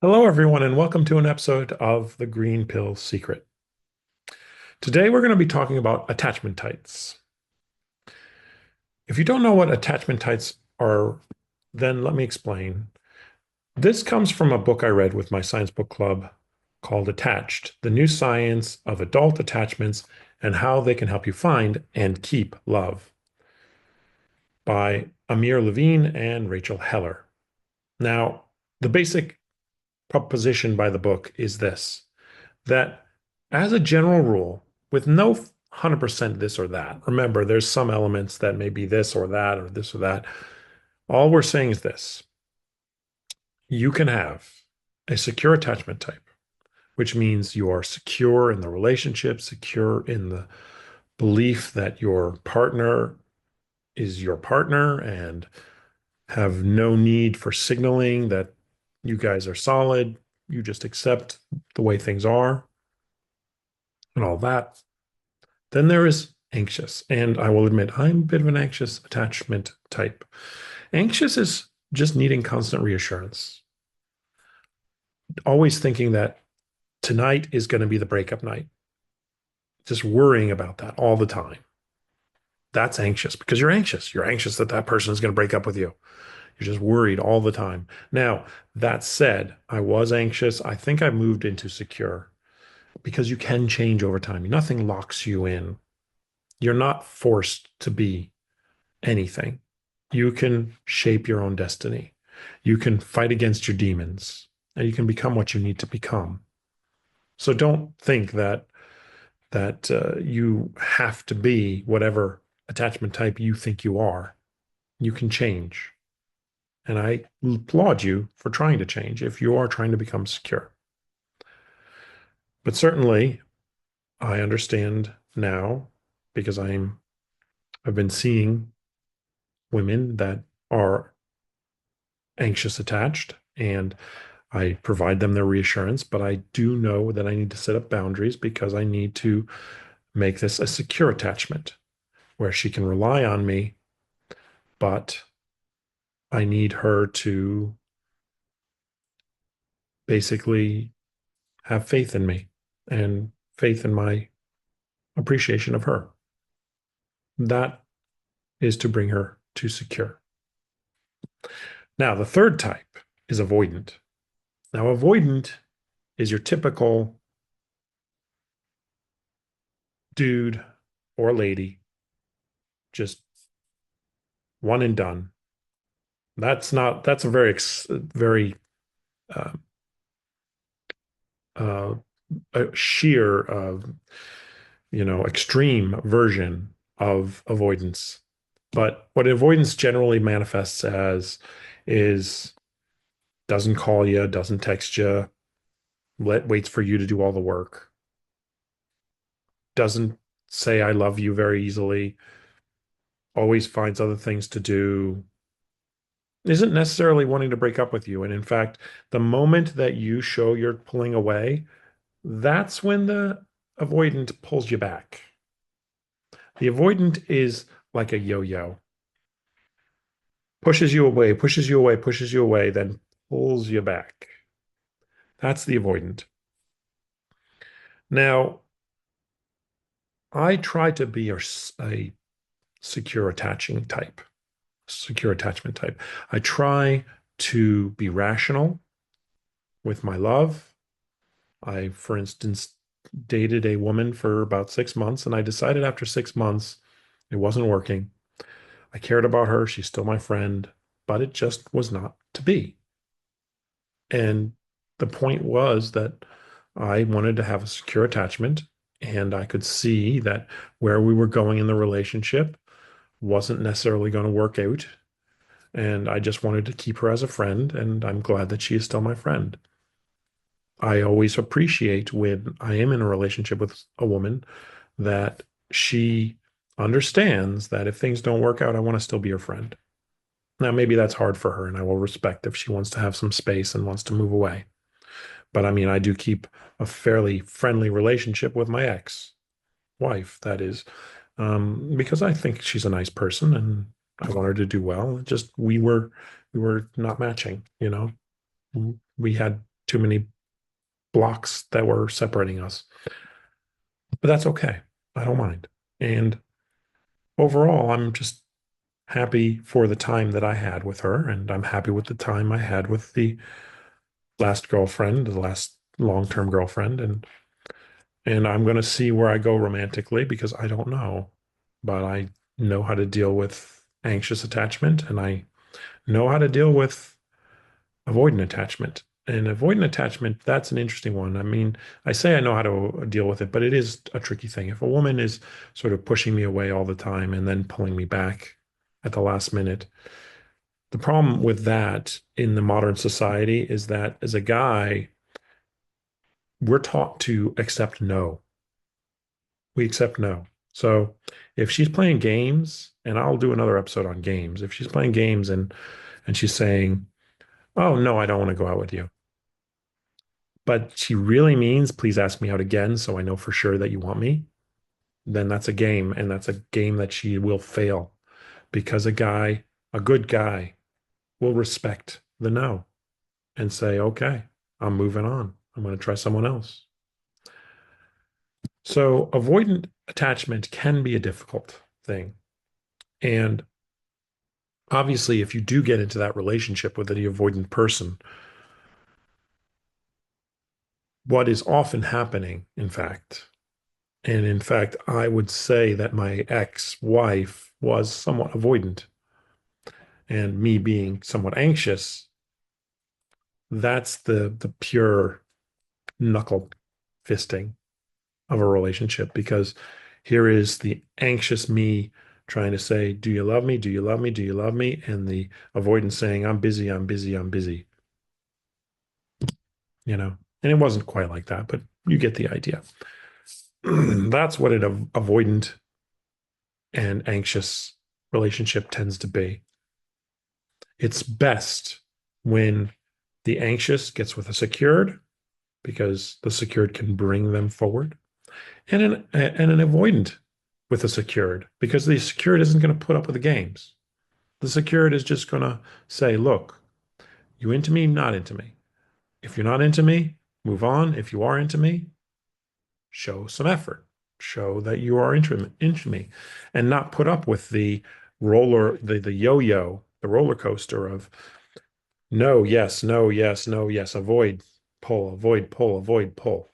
Hello, everyone, and welcome to an episode of The Green Pill Secret. Today, we're going to be talking about attachment types. If you don't know what attachment types are, then let me explain. This comes from a book I read with my science book club called Attached: The New Science of Adult Attachments and How They Can Help You Find and Keep Love by Amir Levine and Rachel Heller. Now, the basic proposition by the book is this: that as a general rule, with no 100% this or that, remember, there's some elements that may be this or that or this or that. All we're saying is this: you can have a secure attachment type, which means you are secure in the relationship, secure in the belief that your partner is your partner and have no need for signaling that you guys are solid. You just accept the way things are and all that. Then there is anxious. And I will admit, I'm a bit of an anxious attachment type. Anxious is just needing constant reassurance, always thinking that tonight is going to be the breakup night, just worrying about that all the time. That's anxious because you're anxious. You're anxious that that person is going to break up with you. You're just worried all the time. Now, that said, I was anxious. I think I moved into secure because you can change over time. Nothing locks you in. You're not forced to be anything. You can shape your own destiny. You can fight against your demons and you can become what you need to become. So don't think that you have to be whatever attachment type you think you are. You can change. And I applaud you for trying to change if you are trying to become secure. But certainly, I understand now because I've been seeing women that are anxious attached and I provide them their reassurance, but I do know that I need to set up boundaries because I need to make this a secure attachment where she can rely on me, but I need her to basically have faith in me and faith in my appreciation of her. That is to bring her to secure. Now, the third type is avoidant. Now, avoidant is your typical dude or lady, just one and done. That's a very uh, uh, a sheer, extreme version of avoidance. But what avoidance generally manifests as is doesn't call you, doesn't text you, waits for you to do all the work, doesn't say I love you very easily, always finds other things to do, isn't necessarily wanting to break up with you. And in fact, the moment that you show you're pulling away, that's when the avoidant pulls you back. The avoidant is like a yo-yo, pushes you away, pushes you away, pushes you away, then pulls you back. That's the avoidant. Now, I try to be a secure attaching type, secure attachment type. I try to be rational with my love. I, for instance, dated a woman for about 6 months, and I decided after 6 months it wasn't working. I cared about her. She's still my friend, but it just was not to be. And the point was that I wanted to have a secure attachment, and I could see that where we were going in the relationship wasn't necessarily going to work out. And I just wanted to keep her as a friend, and I'm glad that she is still my friend. I always appreciate when I am in a relationship with a woman that she understands that if things don't work out, I want to still be her friend. Now, maybe that's hard for her, and I will respect if she wants to have some space and wants to move away. But I mean, I do keep a fairly friendly relationship with my ex-wife, that is, because I think she's a nice person and I want her to do well. Just we were not matching. We had too many blocks that were separating us. But that's okay. I don't mind. And overall, I'm just happy for the time that I had with her, and I'm happy with the time I had with the last girlfriend, the last long-term girlfriend, and I'm going to see where I go romantically because I don't know, but I know how to deal with anxious attachment and I know how to deal with avoidant attachment. And avoidant attachment, that's an interesting one. I mean, I say I know how to deal with it, but it is a tricky thing. If a woman is sort of pushing me away all the time and then pulling me back at the last minute, the problem with that in the modern society is that as a guy, we're taught to accept no. We accept no. So if she's playing games, and I'll do another episode on games, if she's playing games and she's saying, "Oh no, I don't want to go out with you," but she really means, "Please ask me out again, so I know for sure that you want me," then that's a game, and that's a game that she will fail because a good guy, will respect the no and say, "Okay, I'm moving on. I'm going to try someone else." So avoidant attachment can be a difficult thing. And obviously, if you do get into that relationship with the avoidant person, what is often happening, in fact, and in fact, I would say that my ex-wife was somewhat avoidant, and me being somewhat anxious, that's the pure knuckle fisting of a relationship because here is the anxious me trying to say, "Do you love me? Do you love me? Do you love me?" And the avoidant saying, "I'm busy, I'm busy, I'm busy." you know, and it wasn't quite like that, but you get the idea. That's what an avoidant and anxious relationship tends to be. It's best when the anxious gets with a secured because the secured can bring them forward, and an avoidant with a secured because the secured isn't going to put up with the games. The secured is just going to say, "Look, you into me, not into me. If you're not into me, move on. If you are into me, show some effort, show that you are into me," and not put up with the the yo-yo, the roller coaster of no, yes, no, yes, no, yes, avoid, pull, avoid, pull, avoid, pull.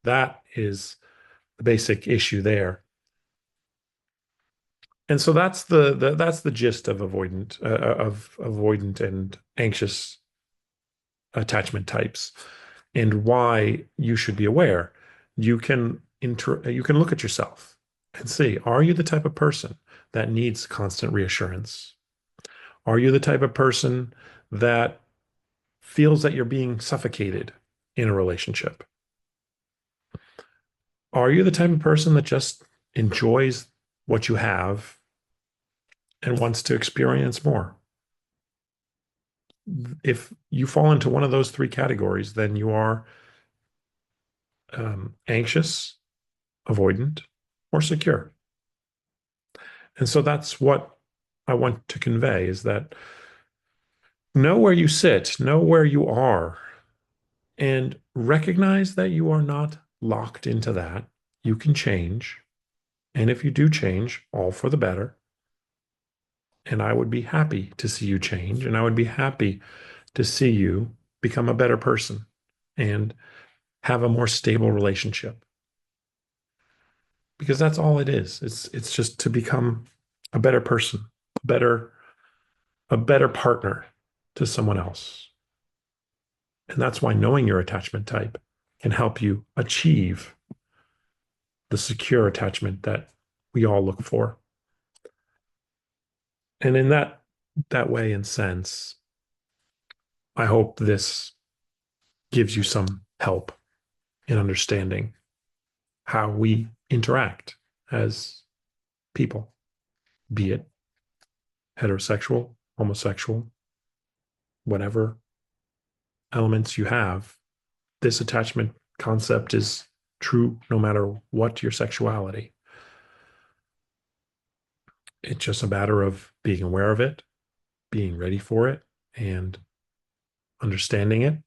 That is the basic issue there. And so that's that's the gist of avoidant and anxious attachment types and why you should be aware. You can look at yourself and see, are you the type of person that needs constant reassurance? Are you the type of person that feels that you're being suffocated in a relationship? Are you the type of person that just enjoys what you have and wants to experience more? If you fall into one of those three categories, then you are anxious, avoidant, or secure. And so that's what I want to convey is that know where you sit, know where you are, and recognize that you are not locked into that. You can change. And if you do change, all for the better. And I would be happy to see you change. And I would be happy to see you become a better person and have a more stable relationship. Because that's all it is. It's just to become a better person, a better partner to someone else. And that's why knowing your attachment type can help you achieve the secure attachment that we all look for. And in that way and sense, I hope this gives you some help in understanding how we interact as people, be it heterosexual, homosexual, whatever elements you have. This attachment concept is true no matter what your sexuality. It's just a matter of being aware of it, being ready for it, and understanding it,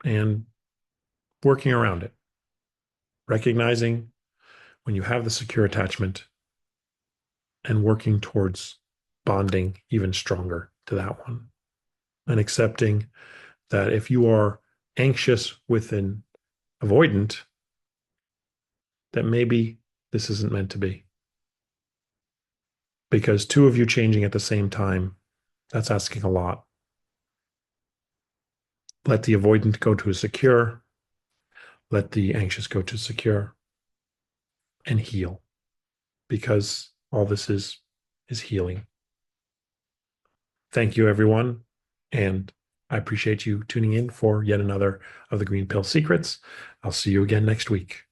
and working around it, recognizing when you have the secure attachment and working towards bonding even stronger to that one, and accepting that if you are anxious with an avoidant, that maybe this isn't meant to be. Because two of you changing at the same time, that's asking a lot. Let the avoidant go to a secure, let the anxious go to secure, and heal. Because all this is healing. Thank you, everyone. And I appreciate you tuning in for yet another of the Green Pill Secrets. I'll see you again next week.